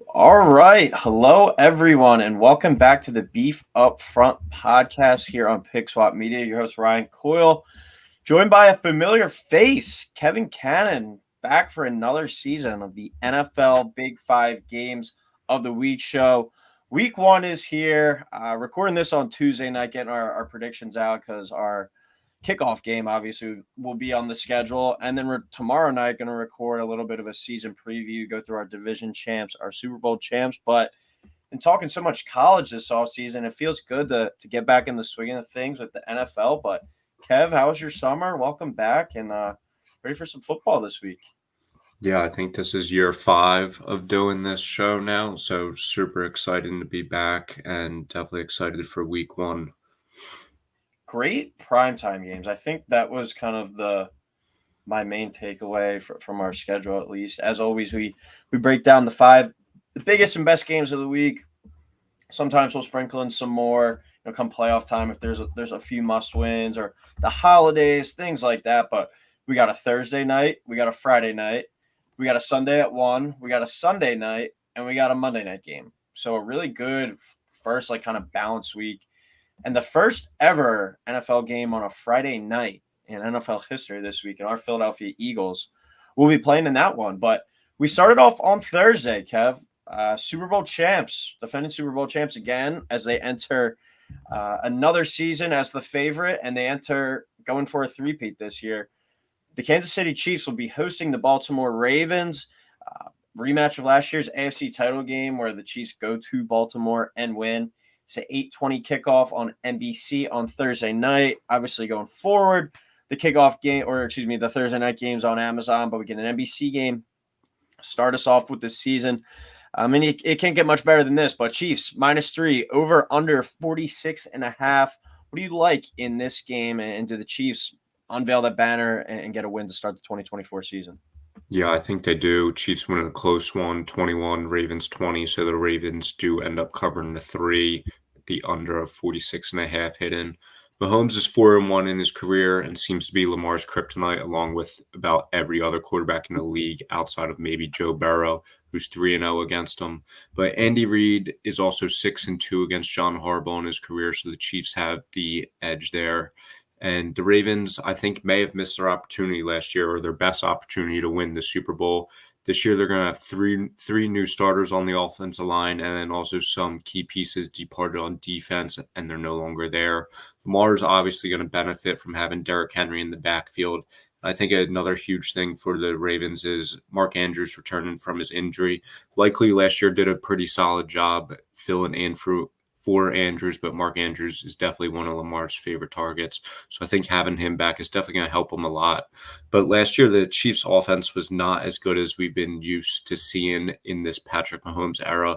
All right. Hello, everyone, and welcome back to the Beef Up Front podcast here on Pick Swap Media. Your host, Ryan Coyle, joined by a familiar face, Kevin Cannon, back for another season of the NFL Big Five Games of the Week show. Week one is here. Recording this on Tuesday night, getting our predictions out because our kickoff game obviously will be on the schedule, and then we're tomorrow night going to record a little bit of a season preview, go through our division champs, our Super Bowl champs. But in talking so much college this offseason, it feels good to get back in the swing of things with the NFL. But Kev, how was your summer? Welcome back, and ready for some football this week. Yeah, I think this is year 5 of doing this show now, so super excited to be back and definitely excited for week 1. Great primetime games. I think that was kind of my main takeaway from our schedule, at least. As always, we break down the biggest and best games of the week. Sometimes we'll sprinkle in some more, come playoff time if there's a few must wins or the holidays, things like that. But we got a Thursday night, we got a Friday night, we got a Sunday at 1, we got a Sunday night, and we got a Monday night game. So a really good first, kind of balanced week, and the first ever NFL game on a Friday night in NFL history this week. And our Philadelphia Eagles will be playing in that one. But we started off on Thursday, Kev. Super Bowl champs, defending Super Bowl champs again as they enter another season as the favorite, and they enter going for a three-peat this year. The Kansas City Chiefs will be hosting the Baltimore Ravens. Rematch of last year's AFC title game where the Chiefs go to Baltimore and win. It's an 8:20 kickoff on NBC on Thursday night. Obviously, going forward, the kickoff game, the Thursday night game's on Amazon, but we get an NBC game. Start us off with this season. I mean, it can't get much better than this, but Chiefs -3, over under 46.5. What do you like in this game, and do the Chiefs unveil that banner and get a win to start the 2024 season? Yeah, I think they do. Chiefs win a close one, 21, Ravens 20, so the Ravens do end up covering the 3, the under of 46.5 hidden. Mahomes is 4-1 in his career and seems to be Lamar's kryptonite, along with about every other quarterback in the league outside of maybe Joe Burrow, who's 3-0 against him. But Andy Reid is also 6-2 against John Harbaugh in his career, so the Chiefs have the edge there. And the Ravens, I think, may have missed their opportunity last year, or their best opportunity to win the Super Bowl. This year, they're going to have three new starters on the offensive line, and then also some key pieces departed on defense, and they're no longer there. Lamar's obviously going to benefit from having Derrick Henry in the backfield. I think another huge thing for the Ravens is Mark Andrews returning from his injury. Likely last year did a pretty solid job filling in for Andrews, but Mark Andrews is definitely one of Lamar's favorite targets. So I think having him back is definitely going to help him a lot. But last year, the Chiefs' offense was not as good as we've been used to seeing in this Patrick Mahomes era.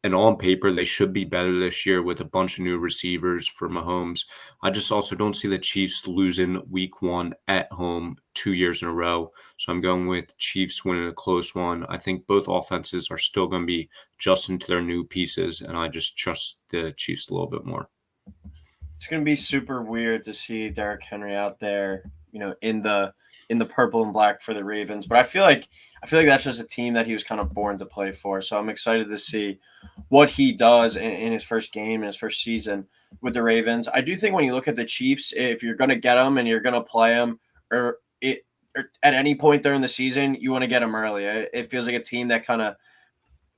And on paper, they should be better this year with a bunch of new receivers for Mahomes. I just also don't see the Chiefs losing week 1 at home 2 years in a row. So I'm going with Chiefs winning a close one. I think both offenses are still going to be adjusting to their new pieces, and I just trust the Chiefs a little bit more. It's going to be super weird to see Derrick Henry out there, in the purple and black for the Ravens. But I feel like that's just a team that he was kind of born to play for. So I'm excited to see what he does in his first game, in his first season with the Ravens. I do think when you look at the Chiefs, if you're going to get them and you're going to play them, or at any point during the season, you want to get them early. It feels like a team that kind of,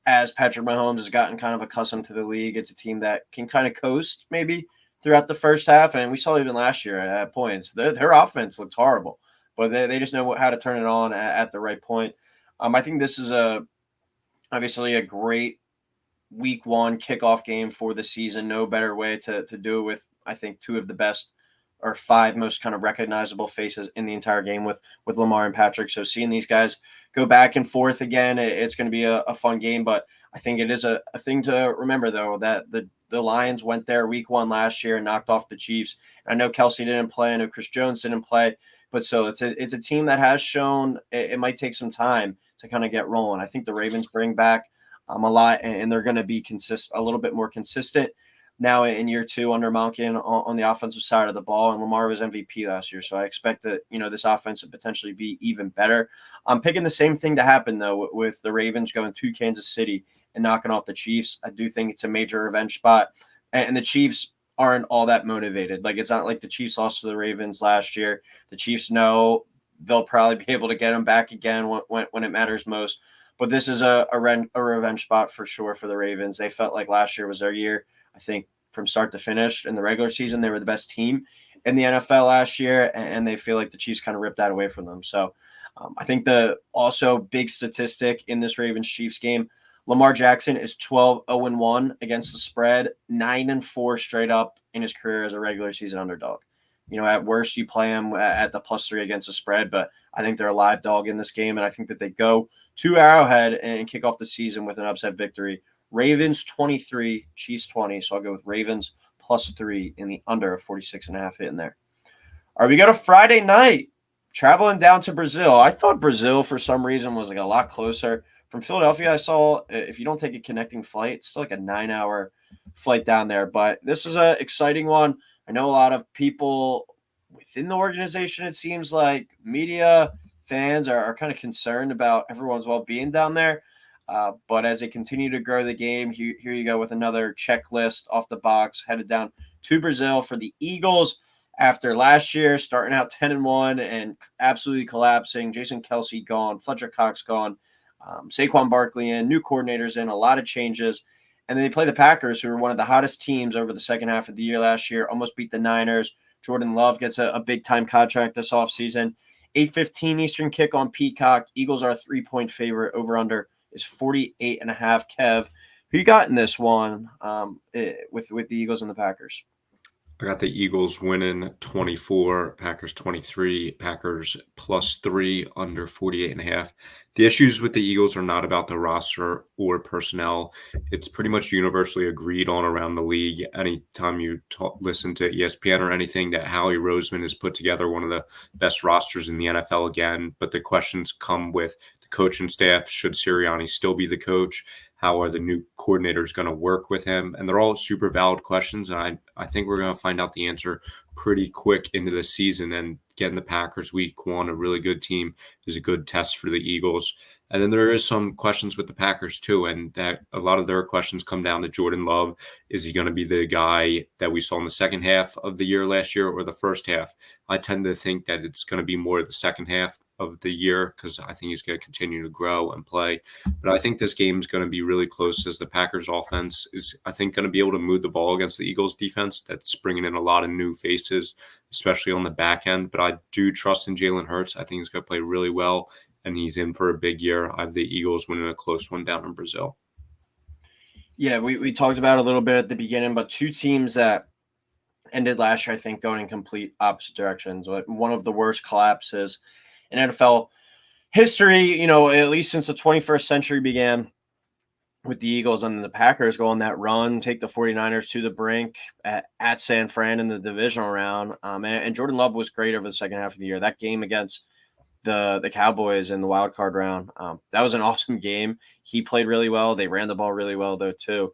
as Patrick Mahomes has gotten kind of accustomed to the league, it's a team that can kind of coast maybe throughout the first half. And we saw even last year at points, their offense looked horrible, but they just know how to turn it on at the right point. I think this is obviously a great week 1 kickoff game for the season. No better way to do it with, I think, 2 of the best or 5 most kind of recognizable faces in the entire game with Lamar and Patrick. So seeing these guys go back and forth again, it's going to be a fun game. But I think it is a thing to remember, though, that the Lions went there week 1 last year and knocked off the Chiefs. And I know Kelsey didn't play. I know Chris Jones didn't play. But so it's a team that has shown it might take some time to kind of get rolling. I think the Ravens bring back a lot, and they're going to be a little bit more consistent. now in year two under Monken on the offensive side of the ball, and Lamar was MVP last year. So I expect that, this offense to potentially be even better. I'm picking the same thing to happen, though, with the Ravens going to Kansas City and knocking off the Chiefs. I do think it's a major revenge spot, and the Chiefs aren't all that motivated. Like, it's not like the Chiefs lost to the Ravens last year. The Chiefs know they'll probably be able to get them back again when it matters most. But this is a revenge spot for sure for the Ravens. They felt like last year was their year. I think from start to finish in the regular season, they were the best team in the NFL last year, and they feel like the Chiefs kind of ripped that away from them. So I think the also big statistic in this Ravens-Chiefs game, Lamar Jackson is 12-0-1 against the spread, 9-4 straight up in his career as a regular season underdog. At worst, you play him at the +3 against the spread, but I think they're a live dog in this game, and I think that they go to Arrowhead and kick off the season with an upset victory. Ravens 23, Chiefs 20, so I'll go with Ravens +3 in the under of 46.5 hit in there. All right, we got a Friday night, traveling down to Brazil. I thought Brazil, for some reason, was like a lot closer. From Philadelphia, I saw, if you don't take a connecting flight, it's still like a 9-hour flight down there, but this is an exciting one. I know a lot of people within the organization, it seems like media, fans are kind of concerned about everyone's well-being down there. But as they continue to grow the game, here you go with another checklist off the box, headed down to Brazil for the Eagles after last year starting out 10-1 and absolutely collapsing. Jason Kelsey gone, Fletcher Cox gone, Saquon Barkley in, new coordinators in, a lot of changes. And then they play the Packers, who were one of the hottest teams over the second half of the year last year, almost beat the Niners. Jordan Love gets a big-time contract this offseason. 8:15 Eastern kick on Peacock. Eagles are a 3-point favorite. Over-under is 48.5. Kev, who you got in this one with the Eagles and the Packers? I got the Eagles winning 24, Packers 23, Packers +3, under 48.5. The issues with the Eagles are not about the roster or personnel. It's pretty much universally agreed on around the league. Anytime you listen to ESPN or anything, that Howie Roseman has put together one of the best rosters in the NFL again. But the questions come with the coaching staff. Should Sirianni still be the coach? How are the new coordinators going to work with him? And they're all super valid questions. And I think we're going to find out the answer pretty quick into the season. And getting the Packers week one, a really good team, is a good test for the Eagles. And then there is some questions with the Packers too. And that a lot of their questions come down to Jordan Love. Is he going to be the guy that we saw in the second half of the year last year or the first half? I tend to think that it's going to be more the second half of the year because I think he's going to continue to grow and play. But I think this game is going to be really close as the Packers offense is, I think, going to be able to move the ball against the Eagles defense that's bringing in a lot of new faces, especially on the back end. But I do trust in Jalen Hurts. I think he's going to play really well, and he's in for a big year. I have the Eagles winning a close one down in Brazil. Yeah, we talked about it a little bit at the beginning, but two teams that ended last year, I think, going in complete opposite directions. One of the worst collapses in NFL history, at least since the 21st century began, with the Eagles and the Packers go on that run, take the 49ers to the brink at San Fran in the divisional round. And Jordan Love was great over the second half of the year. That game against the Cowboys in the wild card round, that was an awesome game. He played really well. They ran the ball really well, though, too.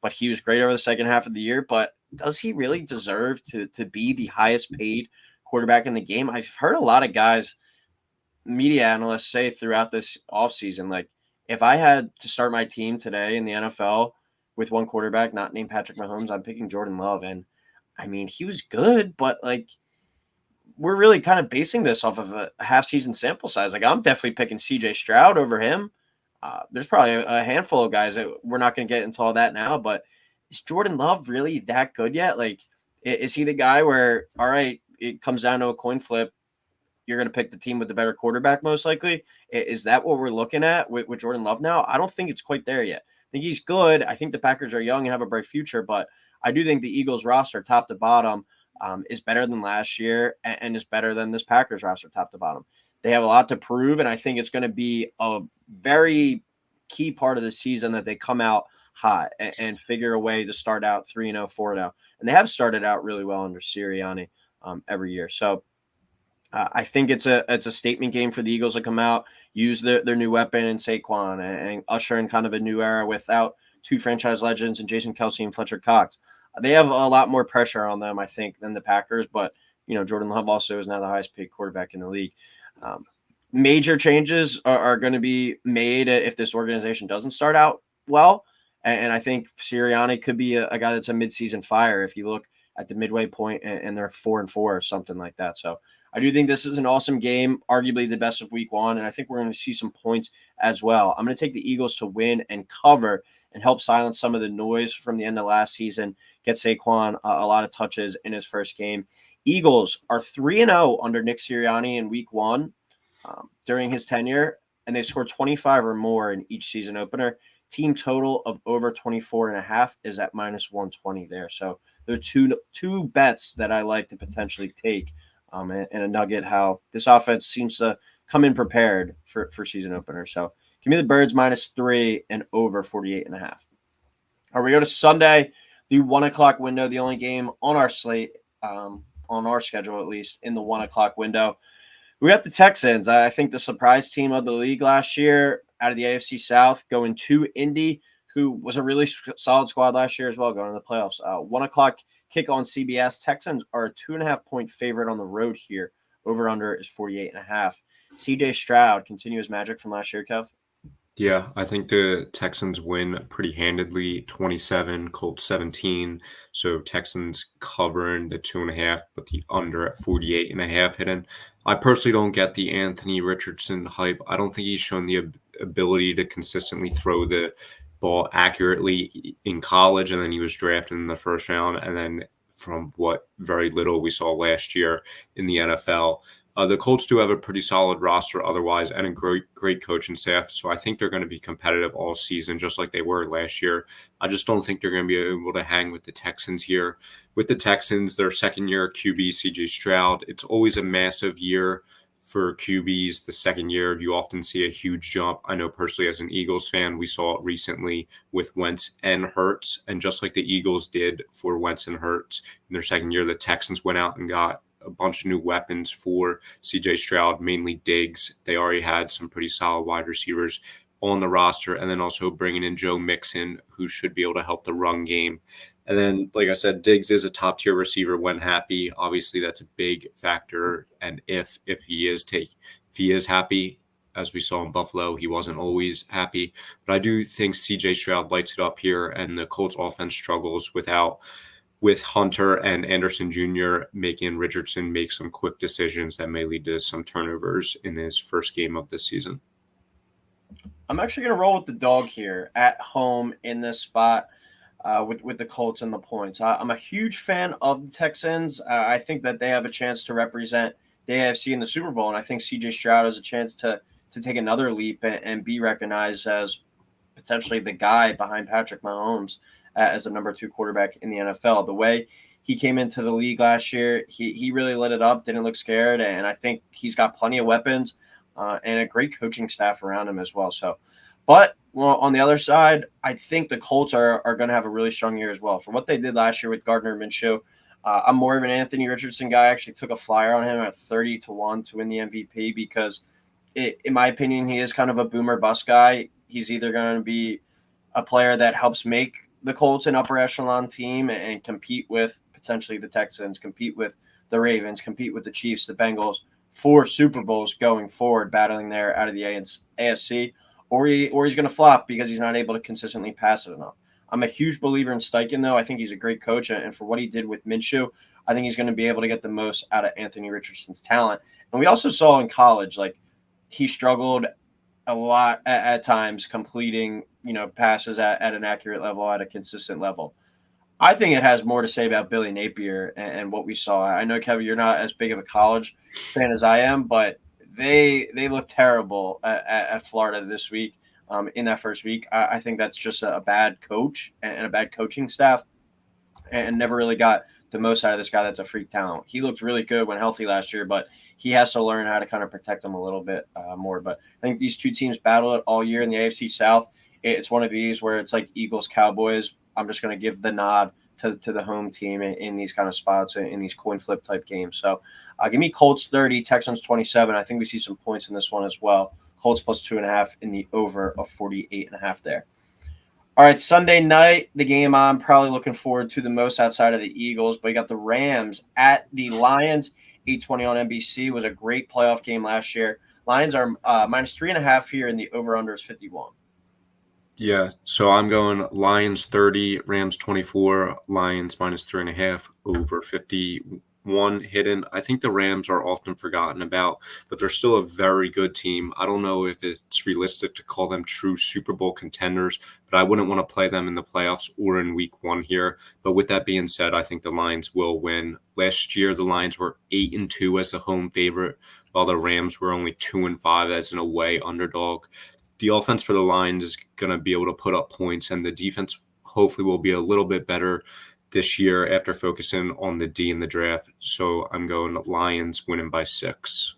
But he was great over the second half of the year. But does he really deserve to be the highest paid quarterback in the game? I've heard a lot of guys, media analysts, say throughout this offseason, like, if I had to start my team today in the NFL with one quarterback not named Patrick Mahomes, I'm picking Jordan Love. And I mean, he was good, but like, we're really kind of basing this off of a half season sample size. Like, I'm definitely picking CJ Stroud over him. There's probably a handful of guys that we're not going to get into all that now, but is Jordan Love really that good yet? Like, is he the guy where, all right, it comes down to a coin flip, you're going to pick the team with the better quarterback, most likely? Is that what we're looking at with Jordan Love now? I don't think it's quite there yet. I think he's good. I think the Packers are young and have a bright future, but I do think the Eagles roster, top to bottom, is better than last year and is better than this Packers roster, top to bottom. They have a lot to prove, and I think it's going to be a very key part of the season that they come out hot and figure a way to start out 3-0, 4-0. And they have started out really well under Sirianni every year. So I think it's a statement game for the Eagles to come out, use their new weapon in Saquon, and usher in kind of a new era without two franchise legends and Jason Kelsey and Fletcher Cox. They have a lot more pressure on them, I think, than the Packers. But Jordan Love also is now the highest paid quarterback in the league. Um, Major changes are going to be made if this organization doesn't start out well, and I think Sirianni could be a guy that's a midseason fire if you look at the midway point and they're 4-4 or something like that. So I do think this is an awesome game, arguably the best of week one. And I think we're going to see some points as well. I'm going to take the Eagles to win and cover and help silence some of the noise from the end of last season, get Saquon a lot of touches in his first game. Eagles are 3-0 under Nick Sirianni in week one during his tenure, and they've scored 25 or more in each season opener. Team total of over 24.5 is at minus 120 there. So there are two bets that I like to potentially take. And a nugget how this offense seems to come in prepared for season opener. So give me the Birds -3 and over 48.5. All right, we go to Sunday, the 1 o'clock window, the only game on our slate, on our schedule at least, in the 1 o'clock window. We got the Texans. I think the surprise team of the league last year out of the AFC South going to Indy, who was a really solid squad last year as well, going to the playoffs. 1 o'clock kick on CBS. Texans are a 2.5-point favorite on the road here. Over under is 48.5. CJ Stroud continues magic from last year, Kev. Yeah, I think the Texans win pretty handedly, 27, Colts 17. So Texans covering the 2.5, but the under at 48.5 hidden. I personally don't get the Anthony Richardson hype. I don't think he's shown the ability to consistently throw the ball accurately in college, and then he was drafted in the first round, and then from what very little we saw last year in the NFL. The Colts do have a pretty solid roster otherwise and a great coaching staff. So I think they're going to be competitive all season, just like they were last year. I just don't think they're going to be able to hang with the Texans here. With the Texans, their second-year QB, CJ Stroud, it's always a massive year for QBs. The second year, you often see a huge jump. I know personally as an Eagles fan, we saw it recently with Wentz and Hurts. And just like the Eagles did for Wentz and Hurts in their second year, the Texans went out and got a bunch of new weapons for CJ Stroud, mainly Diggs. They already had some pretty solid wide receivers on the roster, and then also bringing in Joe Mixon, who should be able to help the run game. And then, like I said, Diggs is a top-tier receiver when happy. Obviously, that's a big factor. And if he is happy, as we saw in Buffalo, he wasn't always happy. But I do think CJ Stroud lights it up here, and the Colts offense struggles with Hunter and Anderson Jr. making Richardson make some quick decisions that may lead to some turnovers in his first game of this season. I'm actually going to roll with the dog here at home in this spot with the Colts and the points. I'm a huge fan of the Texans. I think that they have a chance to represent the AFC in the Super Bowl, and I think CJ Stroud has a chance to take another leap and be recognized as potentially the guy behind Patrick Mahomes as the number 2 quarterback in the NFL. The way he came into the league last year, he really lit it up, didn't look scared, and I think he's got plenty of weapons and a great coaching staff around him as well. So, but on the other side, I think the Colts are going to have a really strong year as well. For what they did last year with Gardner Minshew, I'm more of an Anthony Richardson guy. I actually took a flyer on him at 30-1 to win the MVP because, in my opinion, he is kind of a boomer bust guy. He's either going to be a player that helps make the Colts an upper echelon team and compete with potentially the Texans, compete with the Ravens, compete with the Chiefs, the Bengals for Super Bowls going forward, battling there out of the AFC, or he's going to flop because he's not able to consistently pass it enough. I'm a huge believer in Steichen, though. I think he's a great coach, and for what he did with Minshew, I think he's going to be able to get the most out of Anthony Richardson's talent. And we also saw in college, like, he struggled a lot at times completing, passes at an accurate level, at a consistent level. I think it has more to say about Billy Napier and what we saw. I know, Kevin, you're not as big of a college fan as I am, but they look terrible at Florida this week. In that first week, I think that's just a bad coach and a bad coaching staff, and never really got the most out of this guy that's a freak talent. He looked really good when healthy last year, but he has to learn how to kind of protect him a little bit more. But I think these two teams battle it all year in the AFC South. It's one of these where it's like Eagles, Cowboys. I'm just going to give the nod to the home team in these kind of spots, in these coin flip type games. So give me Colts 30, Texans 27. I think we see some points in this one as well. Colts plus 2.5 in the over of 48.5 there. All right, Sunday night, the game I'm probably looking forward to the most outside of the Eagles, but you got the Rams at the Lions. 8:20 on NBC was a great playoff game last year. Lions are minus 3.5 here, and the over/under is 51. Yeah, so I'm going Lions 30, Rams 24, Lions minus 3.5, over 51 hidden. I think the Rams are often forgotten about, but they're still a very good team. I don't know if it's realistic to call them true Super Bowl contenders, but I wouldn't want to play them in the playoffs or in week 1 here. But with that being said, I think the Lions will win. Last year, the Lions were 8-2 as the home favorite, while the Rams were only 2-5 as an away underdog. The offense for the Lions is going to be able to put up points, and the defense hopefully will be a little bit better this year after focusing on the D in the draft. So I'm going Lions winning by 6.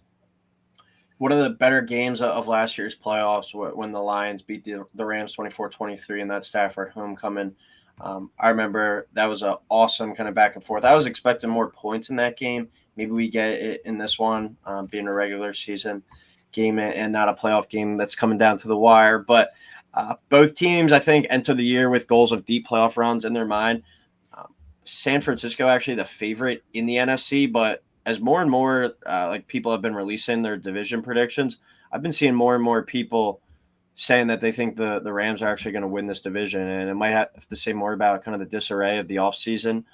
One of the better games of last year's playoffs when the Lions beat the Rams 24-23 in that Stafford homecoming. I remember that was an awesome kind of back and forth. I was expecting more points in that game. Maybe we get it in this one, being a regular season game and not a playoff game that's coming down to the wire. But both teams, I think, enter the year with goals of deep playoff runs in their mind. San Francisco actually the favorite in the NFC, but as more and more like people have been releasing their division predictions, I've been seeing more and more people saying that they think the Rams are actually going to win this division, and it might have to say more about kind of the disarray of the offseason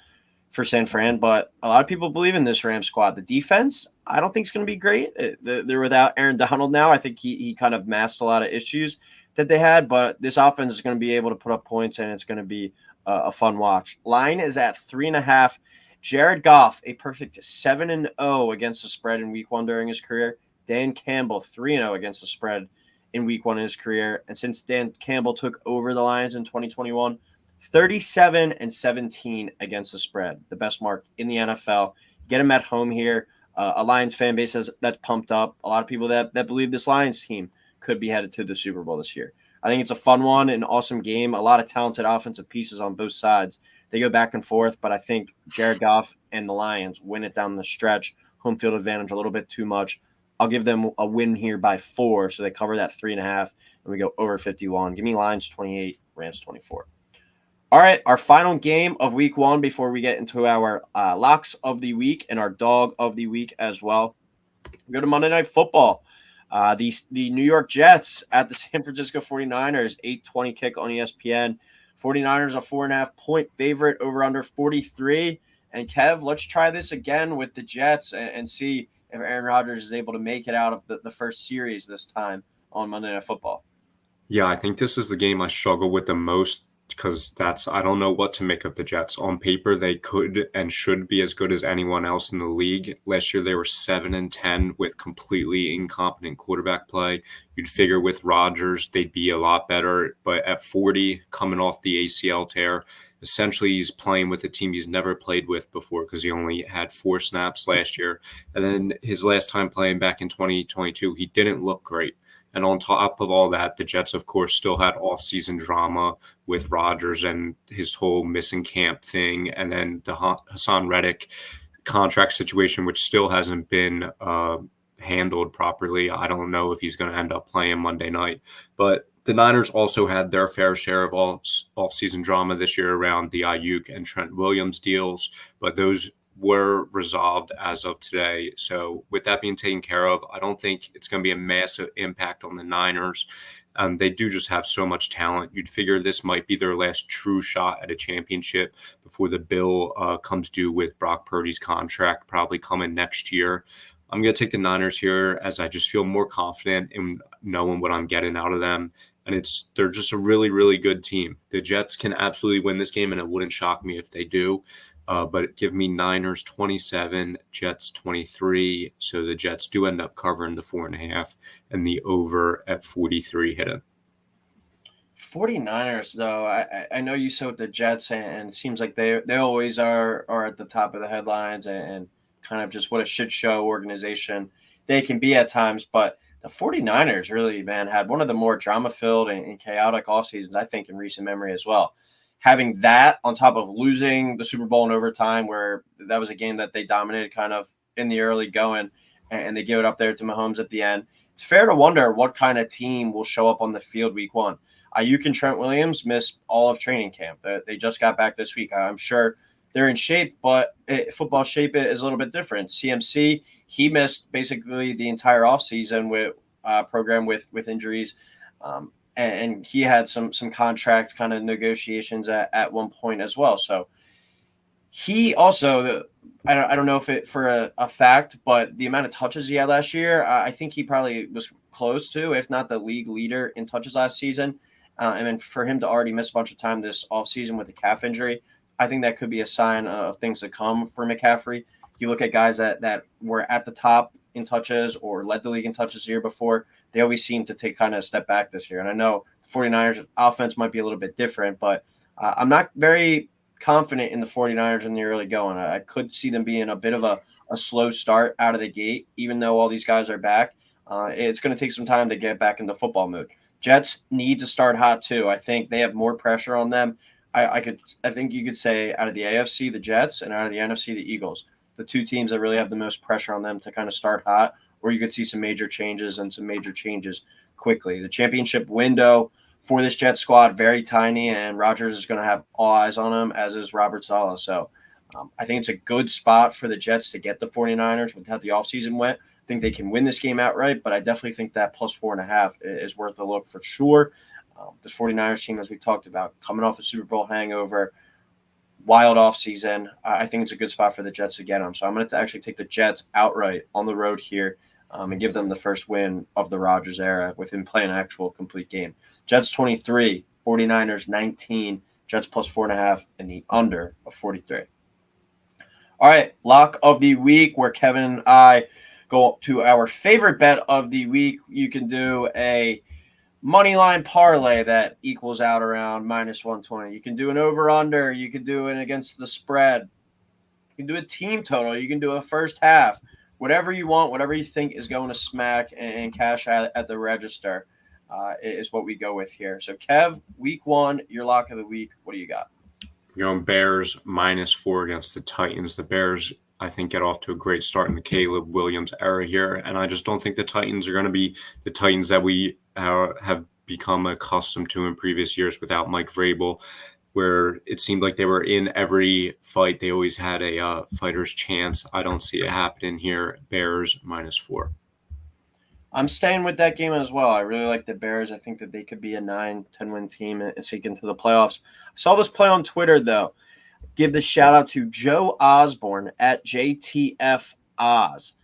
for San Fran, but a lot of people believe in this Rams squad. The defense, I don't think is going to be great. They're without Aaron Donald now. I think he kind of masked a lot of issues that they had, but this offense is going to be able to put up points, and it's going to be a fun watch. Line is at 3.5. Jared Goff, a perfect 7-0 against the spread in week 1 during his career. Dan Campbell, 3-0 against the spread in week 1 in his career. And since Dan Campbell took over the Lions in 2021, 37-17 against the spread, the best mark in the NFL. Get him at home here. A Lions fan base that's pumped up. A lot of people that believe this Lions team could be headed to the Super Bowl this year. I think it's a fun one, an awesome game. A lot of talented offensive pieces on both sides. They go back and forth, but I think Jared Goff and the Lions win it down the stretch. Home field advantage a little bit too much. I'll give them a win here by 4, so they cover that 3.5, and we go over 51. Give me Lions 28, Rams 24. All right, our final game of week 1 before we get into our locks of the week and our dog of the week as well. We go to Monday Night Football. The New York Jets at the San Francisco 49ers, 8:20 kick on ESPN. 49ers a 4.5-point favorite, over under 43. And Kev, let's try this again with the Jets and see if Aaron Rodgers is able to make it out of the first series this time on Monday Night Football. Yeah, I think this is the game I struggle with the most because I don't know what to make of the Jets. On paper, they could and should be as good as anyone else in the league. Last year, they were 7-10 with completely incompetent quarterback play. You'd figure with Rodgers, they'd be a lot better. But at 40, coming off the ACL tear, essentially he's playing with a team he's never played with before because he only had 4 snaps last year. And then his last time playing back in 2022, he didn't look great. And on top of all that, the Jets, of course, still had off-season drama with Rodgers and his whole missing camp thing, and then the Hassan Reddick contract situation, which still hasn't been handled properly. I don't know if he's going to end up playing Monday night. But the Niners also had their fair share of off-season drama this year around the Ayuk and Trent Williams deals, but those were resolved as of today. So with that being taken care of, I don't think it's going to be a massive impact on the Niners. They do just have so much talent. You'd figure this might be their last true shot at a championship before the bill comes due with Brock Purdy's contract probably coming next year. I'm going to take the Niners here as I just feel more confident in knowing what I'm getting out of them. And they're just a really, really good team. The Jets can absolutely win this game, and it wouldn't shock me if they do. But give me Niners 27, Jets 23. So the Jets do end up covering the 4.5 and the over at 43 hidden. 49ers, though, I know you said with the Jets, and it seems like they always are at the top of the headlines and kind of just what a shit show organization they can be at times. But the 49ers really, man, had one of the more drama-filled and chaotic off seasons, I think, in recent memory as well. having that on top of losing the Super Bowl in overtime, where that was a game that they dominated kind of in the early going, and they give it up there to Mahomes at the end. It's fair to wonder what kind of team will show up on the field week one. Ayuk and Trent Williams missed all of training camp. They just got back this week. I'm sure they're in shape, but football shape is a little bit different. CMC, he missed basically the entire offseason with program with injuries. And he had some contract kind of negotiations at one point as well. So he also, I don't know if it for a fact, but the amount of touches he had last year, I think he probably was close to, if not the league leader in touches last season. And then for him to already miss a bunch of time this offseason with a calf injury, I think that could be a sign of things to come for McCaffrey. You look at guys that were at the top in touches or led the league in touches the year before, they always seem to take kind of a step back this year. And I know the 49ers offense might be a little bit different, but I'm not very confident in the 49ers in the early going. I could see them being a bit of a slow start out of the gate, even though all these guys are back. It's going to take some time to get back into football mood. Jets need to start hot too. I think they have more pressure on them. I think you could say out of the AFC, the Jets, and out of the NFC, the Eagles, the two teams that really have the most pressure on them to kind of start hot, or you could see some major changes quickly. The championship window for this Jet squad, very tiny, and Rodgers is going to have all eyes on him, as is Robert Saleh. So I think it's a good spot for the Jets to get the 49ers with how the offseason went. I think they can win this game outright, but I definitely think that plus 4.5 is worth a look for sure. This 49ers team, as we talked about, coming off a Super Bowl hangover, wild offseason, I think it's a good spot for the Jets to get them. So I'm going to actually take the Jets outright on the road here and give them the first win of the Rodgers era with him playing an actual complete game. Jets 23, 49ers 19, Jets plus 4.5, and the under of 43. All right, lock of the week, where Kevin and I go to our favorite bet of the week. You can do a money line parlay that equals out around minus 120. You can do an over-under. You can do it against the spread. You can do a team total. You can do a first half. Whatever you want, whatever you think is going to smack and cash at the register is what we go with here. So, Kev, week one, your lock of the week. What do you got? You're going Bears -4 against the Titans. The Bears, I think, get off to a great start in the Caleb Williams era here, and I just don't think the Titans are going to be the Titans that we have become accustomed to in previous years without Mike Vrabel, where it seemed like they were in every fight. They always had a fighter's chance. I don't see it happening here. Bears -4. I'm staying with that game as well. I really like the Bears. I think that they could be a 9-10 win team and seek into the playoffs. I saw this play on Twitter, though. Give the shout out to Joe Osborne at JTF Oz.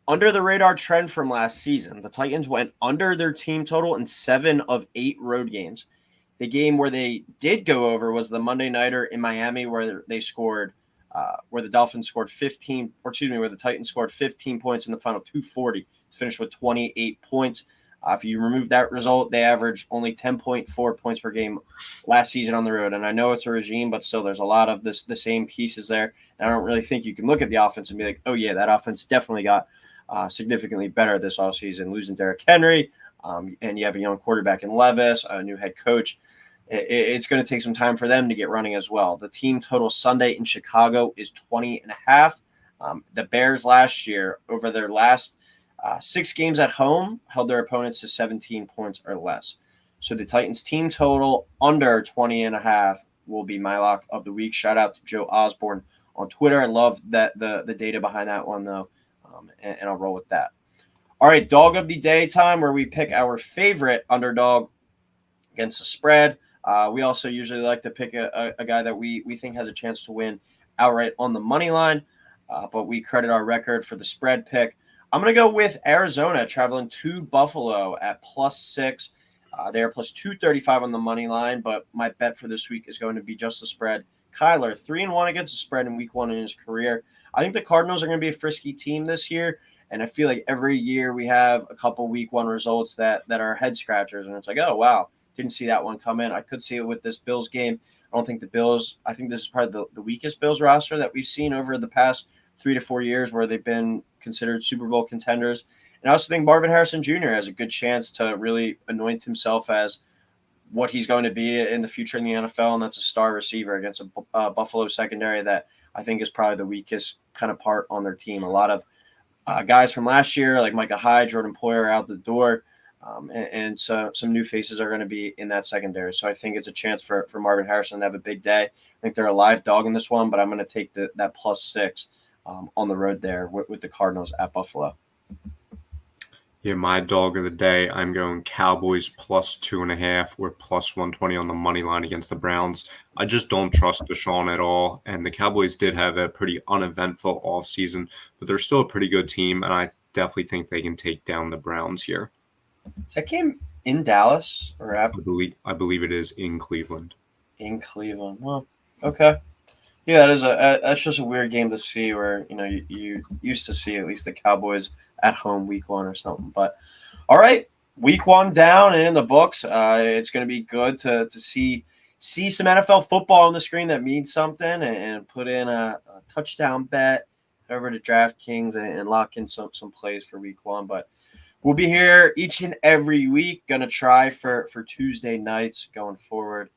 Under the radar trend from last season, the Titans went under their team total in 7 of 8 road games. The game where they did go over was the Monday Nighter in Miami, where they scored, where the Dolphins scored 15, or excuse me, where the Titans scored 15 points in the final 240, finished with 28 points. If you remove that result, they averaged only 10.4 points per game last season on the road. And I know it's a regime, but still there's a lot of the same pieces there. And I don't really think you can look at the offense and be like, oh, yeah, that offense definitely got significantly better this offseason, losing Derrick Henry. And you have a young quarterback in Levis, a new head coach. It's going to take some time for them to get running as well. The team total Sunday in Chicago is 20.5. The Bears last year, over their last 6 games at home, held their opponents to 17 points or less. So the Titans team total under 20.5 will be my lock of the week. Shout out to Joe Osborne on Twitter. I love that the data behind that one, though, and I'll roll with that. All right, dog of the day time, where we pick our favorite underdog against the spread. We also usually like to pick a guy that we think has a chance to win outright on the money line, but we credit our record for the spread pick. I'm going to go with Arizona traveling to Buffalo at +6. They are plus 235 on the money line, but my bet for this week is going to be just the spread. Kyler, 3-1 against the spread in week 1 in his career. I think the Cardinals are going to be a frisky team this year, and I feel like every year we have a couple week 1 results that are head scratchers, and it's like, oh, wow, didn't see that one come in. I could see it with this Bills game. I don't think the Bills – I think this is probably the weakest Bills roster that we've seen over the past 3 to 4 years where they've been considered Super Bowl contenders. And I also think Marvin Harrison Jr. has a good chance to really anoint himself as what he's going to be in the future in the NFL, and that's a star receiver against a Buffalo secondary that I think is probably the weakest kind of part on their team. A lot of guys from last year, like Micah Hyde, Jordan Poyer, out the door. And so some new faces are going to be in that secondary. So I think it's a chance for Marvin Harrison to have a big day. I think they're a live dog in this one, but I'm going to take that +6 on the road there with the Cardinals at Buffalo. Yeah, my dog of the day, I'm going Cowboys +2.5 or +120 on the money line against the Browns. I just don't trust Deshaun at all. And the Cowboys did have a pretty uneventful offseason, but they're still a pretty good team, and I definitely think they can take down the Browns here. Is that game in Dallas or at? I believe it is in Cleveland. In Cleveland. Well, okay. Yeah, that's just a weird game to see where, you used to see at least the Cowboys at home week 1 or something. But all right, week 1 down and in the books. It's going to be good to see some NFL football on the screen that means something and put in a touchdown bet over to DraftKings and lock in some plays for week 1. But we'll be here each and every week. Going to try for Tuesday nights going forward.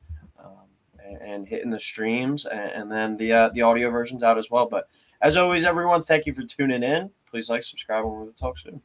And hitting the streams, and then the audio version's out as well. But as always, everyone, thank you for tuning in. Please like, subscribe, and we'll talk soon.